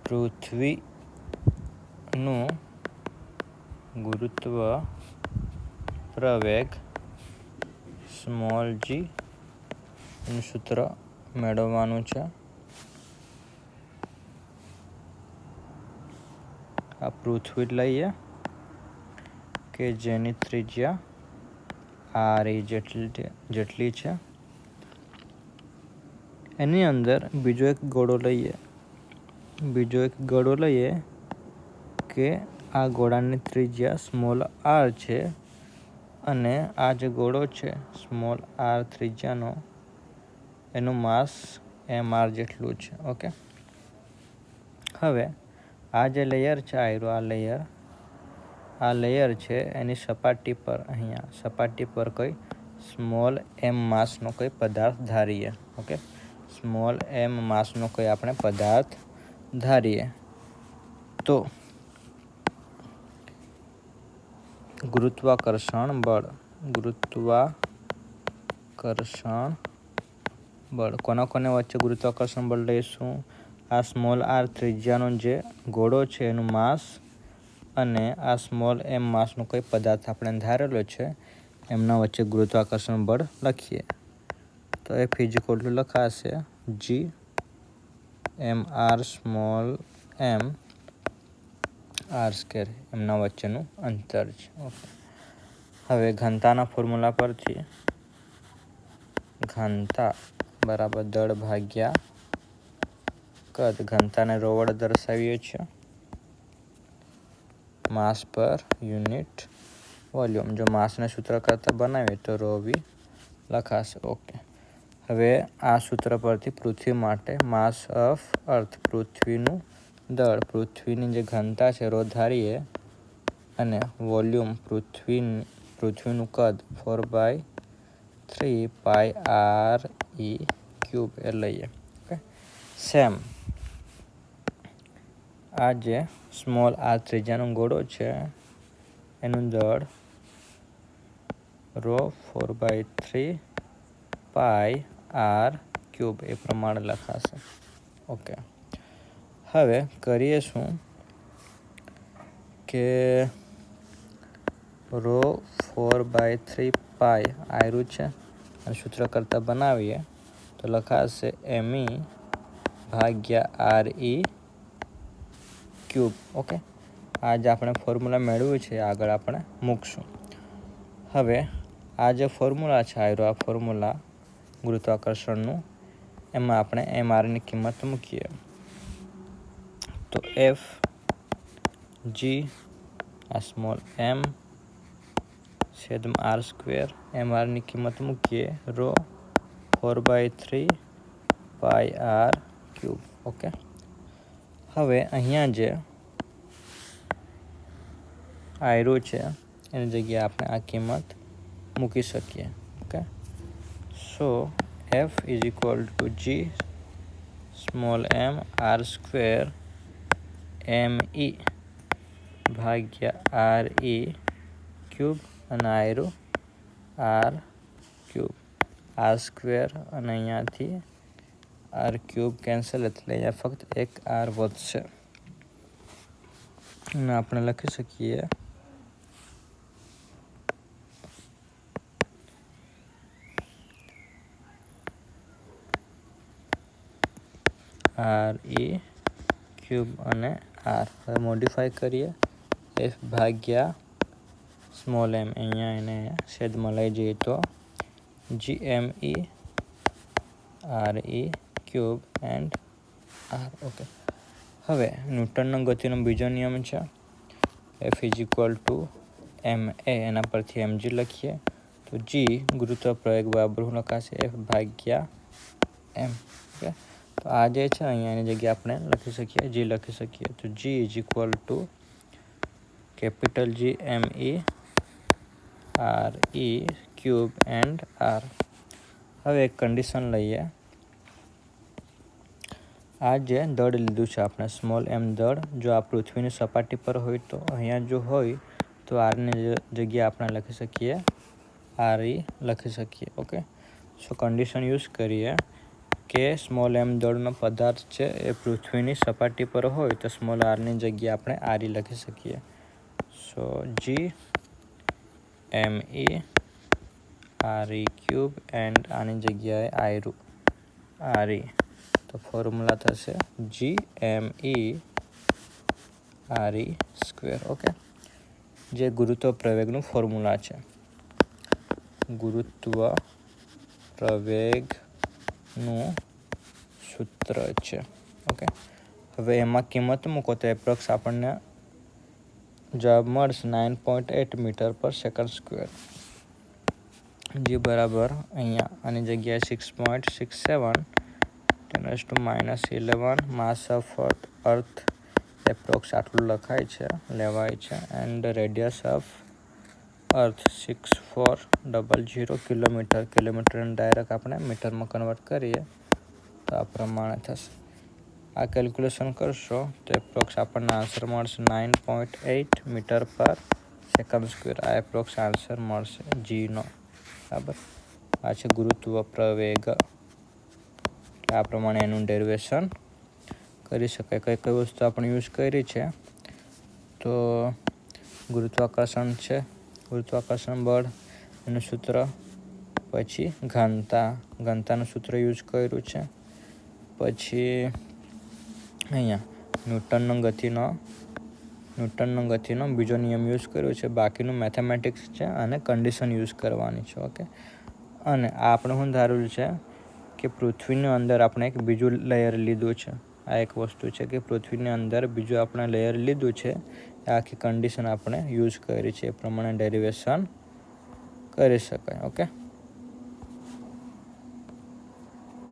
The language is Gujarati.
પૃથ્વીનું ગુરુત્વ પ્રવેગ સ્મોલ જી નું સૂત્ર મેળવવાનું છે. આ પૃથ્વી લઈએ કે જેની ત્રિજ્યા r જેટલી છે. એની અંદર બીજો એક ગોળો લઈએ કે આ ગોળાની ત્રિજ્યા સ્મોલ r છે અને આ જે ગોળો છે સ્મોલ r ત્રિજ્યાનો એનું માસ mr જેટલું છે. ઓકે, હવે આ જે લેયર છે આ લેયર છે એની સપાટી પર અહીંયા સપાટી પર કોઈ સ્મોલ m માસનો કોઈ પદાર્થ ધારીએ. ઓકે, સ્મોલ m માસનો કોઈ આપણે પદાર્થ ધારીએ તો ગુરુત્વાકર્ષણ બળ કોને વચ્ચે ગુરુત્વાકર્ષણ બળ લઈશું? આ સ્મોલ r ત્રિજ્યાનો જે ગોળો છે એનું માસ અને આ સ્મોલ m માસનો કોઈ પદાર્થ આપણે ધારેલો છે એમના વચ્ચે ગુરુત્વાકર્ષણ બળ લખીએ તો F = લખાશે g mr small m r², એમના વચ્ચેનું અંતર છે. ઓકે, હવે ઘનતાના ફોર્મ્યુલા પરથી ઘનતા બરાબર દળ ભાગ્યા કદ. ઘનતાને ρ વડે દર્શાવીએ છીએ, માસ પર યુનિટ વોલ્યુમ. જો માસને સૂત્ર કરતાં બનાવીએ તો ρV લખાશે. ઓકે, હવે આ સૂત્ર પરથી પૃથ્વી માટે માસ ઓફ અર્થ પૃથ્વીનું દળ, પૃથ્વીની જે ઘનતા છે ρ ધારીએ અને વોલ્યુમ પૃથ્વીનું કદ 4/3πre³ એ લઈએ. ઓકે, સેમ આ જે સ્મોલ r ત્રિજ્યાનો ગોળો છે એનું દળ ρ 4/3πr³ એ પ્રમાણે લખાશે. ઓકે, હવે કરીએ શું કે ρ 4/3π આયરું છે અને સૂત્ર કરતાં બનાવીએ તો લખાશે me/re³. ઓકે, આ જે આપણે ફોર્મ્યુલા મેળવ્યું છે આગળ આપણે મૂકશું. હવે આ જે ફોર્મ્યુલા છે આ ફોર્મ્યુલા ગુરુત્વાકર્ષણનું, એમાં આપણે mrની કિંમત મૂકીએ તો F g આ સ્મોલ m r², mrની કિંમત મૂકીએ ρ 4/3πr³. ઓકે, હવે અહીંયા જે આયરું છે એની જગ્યાએ આપણે આ કિંમત મૂકી શકીએ. ઓકે, સો F = g small m r² me/re³ અને આયરું r³ અને અહીંયાથી r³ કેન્સલ એટલે અહીંયા ફક્ત એક r વધશે અને આપણે લખી શકીએ re³ અને r. હવે મોડિફાઈ કરીએ F ભાગ્યા સ્મોલ m, અહીંયા એને છેદમાં લઈ જઈએ તો gme/re³ એન્ડ r. ઓકે, હવે ન્યૂટનનો ગતિનો બીજો નિયમ છે F = ma, એના પરથી mg લખીએ તો g ગુરુત્વ પ્રવેગ બરાબર લખાશે F ભાગ્યા m. ઓકે, તો આ જે છે અહીંયા એની જગ્યાએ આપણે લખી શકીએ g લખી શકીએ તો g = capital G me/re³ and r. હવે એક કન્ડિશન લઈએ. આ જે દળ લીધું છે આપણે સ્મોલ m દળ, જો આ પૃથ્વીની સપાટી પર હોય તો અહીંયા જો હોય તો આરની જગ્યાએ આપણે લખી શકીએ re લખી શકીએ. ઓકે, સો કન્ડિશન યુઝ કરીએ કે સ્મોલ એમ દળનો પદાર્થ છે એ પૃથ્વીની સપાટી પર હોય તો સ્મોલ આરની જગ્યાએ આપણે આરઈ લખી શકીએ. સો જી એમ ઈ આરઈ ક્યુબ એન્ડ આની જગ્યાએ આરઈ. તો ફોર્મ્યુલા થશે જી એમ ઈ આરઈ સ્ક્વેર. ઓકે, જે ગુરુત્વ પ્રવેગનું ફોર્મ્યુલા છે. ગુરુત્વ પ્રવેગનું સૂત્ર છે. ઓકે, હવે એમાં કિંમત મૂકો તો એપ્રોક્સ આપણને જવાબ મળશે 9.8 મીટર પર સેકન્ડ સ્ક્વેર. જે બરાબર અહીંયા આની જગ્યાએ 6.67 10⁻11 માસ ઓફ અર્થ એપ્રોક્સ આટલું લેવાય છે and radius of earth 6400 kilometre. કિલોમીટરને ડાયરેક્ટ આપણે મીટરમાં કન્વર્ટ કરીએ તો આ પ્રમાણે થશે. આ કેલ્ક્યુલેશન કરશો તો એપ્રોક્સ આપણને આન્સર મળશે 9.8 મીટર પર સેકન્ડ સ્ક્વેર. આ એપ્રોક્સ આન્સર મળશે જીનો. બરાબર, આ છે ગુરુત્વ પ્રવેગ. આ પ્રમાણે એનું ડેરિવેશન કરી શકાય. કઈ કઈ વસ્તુ આપણે યુઝ કરી છે તો ગુરુત્વાકર્ષણ છે, ગુરુત્વાકર્ષણ બળ એનું સૂત્ર, પછી ઘનતાનું સૂત્ર યુઝ કર્યું છે, પછી અહીંયા ન્યૂટનનો ગતિનો બીજો નિયમ યુઝ કર્યો છે. બાકીનું મેથેમેટિક્સ છે અને કન્ડિશન યુઝ કરવાની છે. ઓકે, અને આ આપણે શું ધારેલું છે કે પૃથ્વીની અંદર આપણે એક બીજું લેયર લીધું છે. આ એક વસ્તુ છે કે પૃથ્વીની અંદર બીજું આપણે લેયર લીધું છે. આ આખી કન્ડિશન આપણે યુઝ કરી છે. એ પ્રમાણે ડેરિવેશન કરી શકાય. ઓકે.